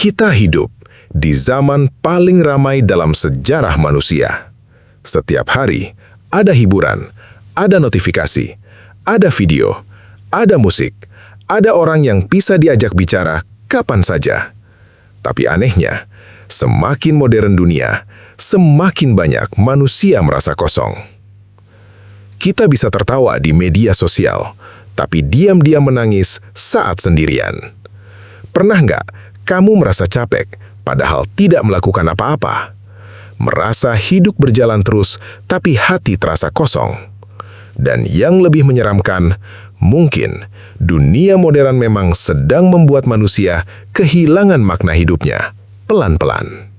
Kita hidup di zaman paling ramai dalam sejarah manusia. Setiap hari ada hiburan, ada notifikasi, ada video, ada musik, ada orang yang bisa diajak bicara kapan saja. Tapi anehnya, semakin modern dunia, semakin banyak manusia merasa kosong. Kita bisa tertawa di media sosial, tapi diam-diam menangis saat sendirian. Pernah nggak kamu merasa capek, padahal tidak melakukan apa-apa? Merasa hidup berjalan terus, tapi hati terasa kosong. Dan yang lebih menyeramkan, mungkin dunia modern memang sedang membuat manusia kehilangan makna hidupnya, pelan-pelan.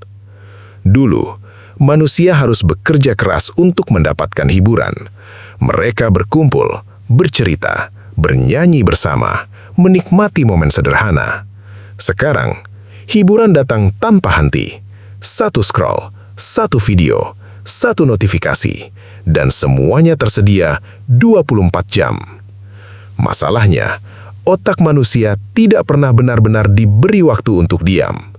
Dulu, manusia harus bekerja keras untuk mendapatkan hiburan. Mereka berkumpul, bercerita, bernyanyi bersama, menikmati momen sederhana. Sekarang, hiburan datang tanpa henti. Satu scroll, satu video, satu notifikasi, dan semuanya tersedia 24 jam. Masalahnya, otak manusia tidak pernah benar-benar diberi waktu untuk diam.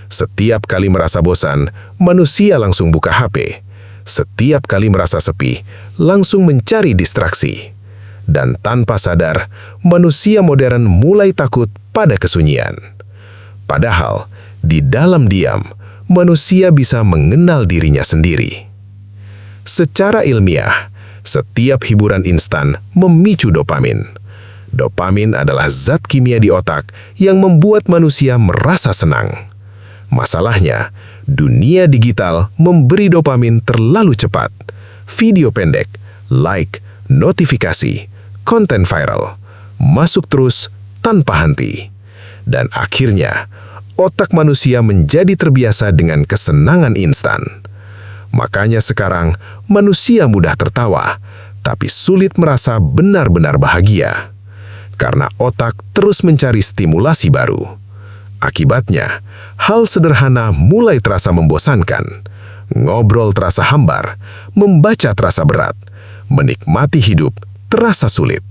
Setiap kali merasa bosan, manusia langsung buka HP. Setiap kali merasa sepi, langsung mencari distraksi. Dan tanpa sadar, manusia modern mulai takut pada kesunyian. Padahal, di dalam diam, manusia bisa mengenal dirinya sendiri. Secara ilmiah, setiap hiburan instan memicu dopamin. Dopamin adalah zat kimia di otak yang membuat manusia merasa senang. Masalahnya, dunia digital memberi dopamin terlalu cepat. Video pendek, like, notifikasi, konten viral, masuk terus tanpa henti. Dan akhirnya, otak manusia menjadi terbiasa dengan kesenangan instan. Makanya sekarang, manusia mudah tertawa, tapi sulit merasa benar-benar bahagia. Karena otak terus mencari stimulasi baru. Akibatnya, hal sederhana mulai terasa membosankan. Ngobrol terasa hambar, membaca terasa berat, menikmati hidup terasa sulit.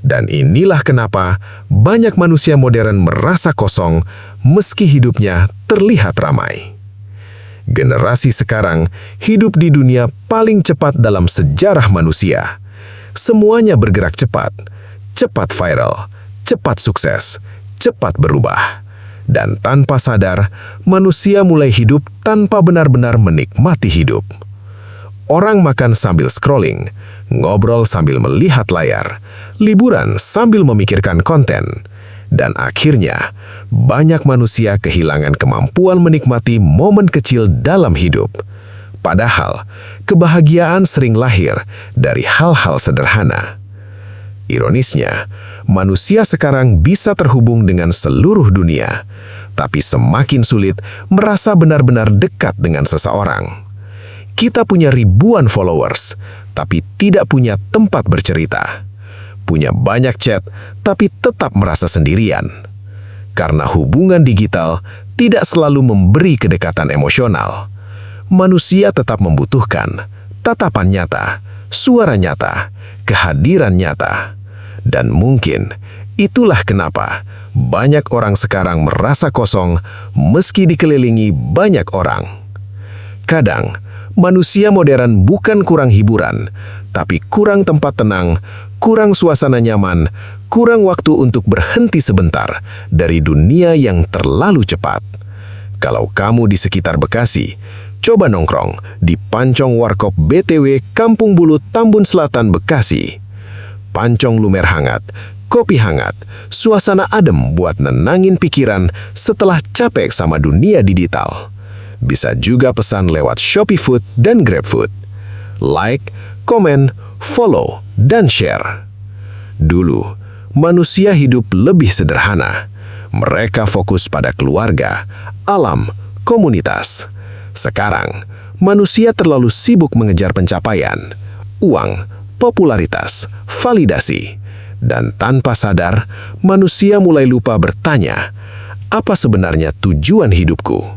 Dan inilah kenapa banyak manusia modern merasa kosong meski hidupnya terlihat ramai. Generasi sekarang hidup di dunia paling cepat dalam sejarah manusia. Semuanya bergerak cepat, cepat viral, cepat sukses, cepat berubah. Dan tanpa sadar, manusia mulai hidup tanpa benar-benar menikmati hidup. Orang makan sambil scrolling, ngobrol sambil melihat layar, liburan sambil memikirkan konten, dan akhirnya banyak manusia kehilangan kemampuan menikmati momen kecil dalam hidup. Padahal, kebahagiaan sering lahir dari hal-hal sederhana. Ironisnya, manusia sekarang bisa terhubung dengan seluruh dunia, tapi semakin sulit merasa benar-benar dekat dengan seseorang. Kita punya ribuan followers, tapi tidak punya tempat bercerita. Punya banyak chat, tapi tetap merasa sendirian. Karena hubungan digital tidak selalu memberi kedekatan emosional. Manusia tetap membutuhkan tatapan nyata, suara nyata, kehadiran nyata. Dan mungkin itulah kenapa banyak orang sekarang merasa kosong meski dikelilingi banyak orang. Kadang, manusia modern bukan kurang hiburan, tapi kurang tempat tenang, kurang suasana nyaman, kurang waktu untuk berhenti sebentar dari dunia yang terlalu cepat. Kalau kamu di sekitar Bekasi, coba nongkrong di Pancong Warkop BTW Kampung Bulu Tambun Selatan, Bekasi. Pancong lumer hangat, kopi hangat, suasana adem buat nenangin pikiran setelah capek sama dunia digital. Bisa juga pesan lewat Shopee Food dan GrabFood. Like, komen, follow, dan share. Dulu, manusia hidup lebih sederhana. Mereka fokus pada keluarga, alam, komunitas. Sekarang, manusia terlalu sibuk mengejar pencapaian, uang, popularitas, validasi. Dan tanpa sadar, manusia mulai lupa bertanya, apa sebenarnya tujuan hidupku?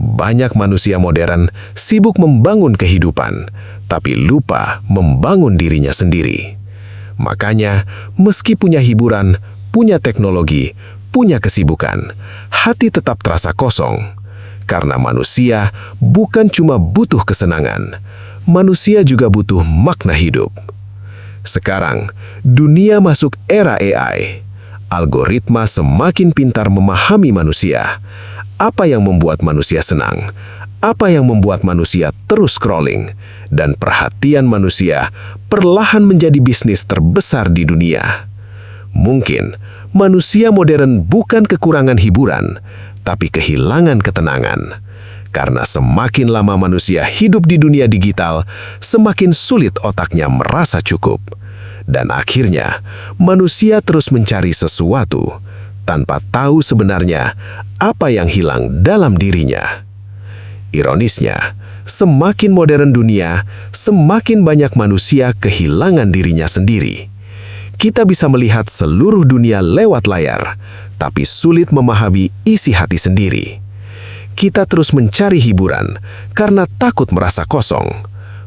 Banyak manusia modern sibuk membangun kehidupan, tapi lupa membangun dirinya sendiri. Makanya, meski punya hiburan, punya teknologi, punya kesibukan, hati tetap terasa kosong. Karena manusia bukan cuma butuh kesenangan, manusia juga butuh makna hidup. Sekarang, dunia masuk era AI. Algoritma semakin pintar memahami manusia. Apa yang membuat manusia senang? Apa yang membuat manusia terus scrolling? Dan perhatian manusia perlahan menjadi bisnis terbesar di dunia. Mungkin manusia modern bukan kekurangan hiburan, tapi kehilangan ketenangan. Karena semakin lama manusia hidup di dunia digital, semakin sulit otaknya merasa cukup. Dan akhirnya, manusia terus mencari sesuatu, tanpa tahu sebenarnya apa yang hilang dalam dirinya. Ironisnya, semakin modern dunia, semakin banyak manusia kehilangan dirinya sendiri. Kita bisa melihat seluruh dunia lewat layar, tapi sulit memahami isi hati sendiri. Kita terus mencari hiburan karena takut merasa kosong.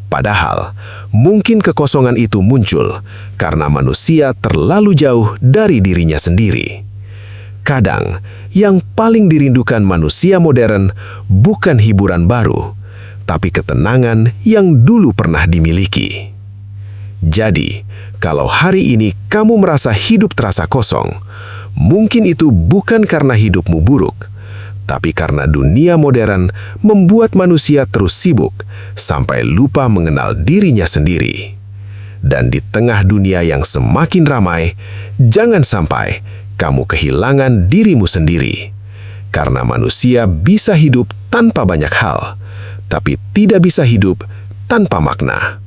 Padahal, mungkin kekosongan itu muncul karena manusia terlalu jauh dari dirinya sendiri. Kadang, yang paling dirindukan manusia modern bukan hiburan baru, tapi ketenangan yang dulu pernah dimiliki. Jadi, kalau hari ini kamu merasa hidup terasa kosong, mungkin itu bukan karena hidupmu buruk, tapi karena dunia modern membuat manusia terus sibuk sampai lupa mengenal dirinya sendiri. Dan di tengah dunia yang semakin ramai, jangan sampai kamu kehilangan dirimu sendiri. Karena manusia bisa hidup tanpa banyak hal, tapi tidak bisa hidup tanpa makna.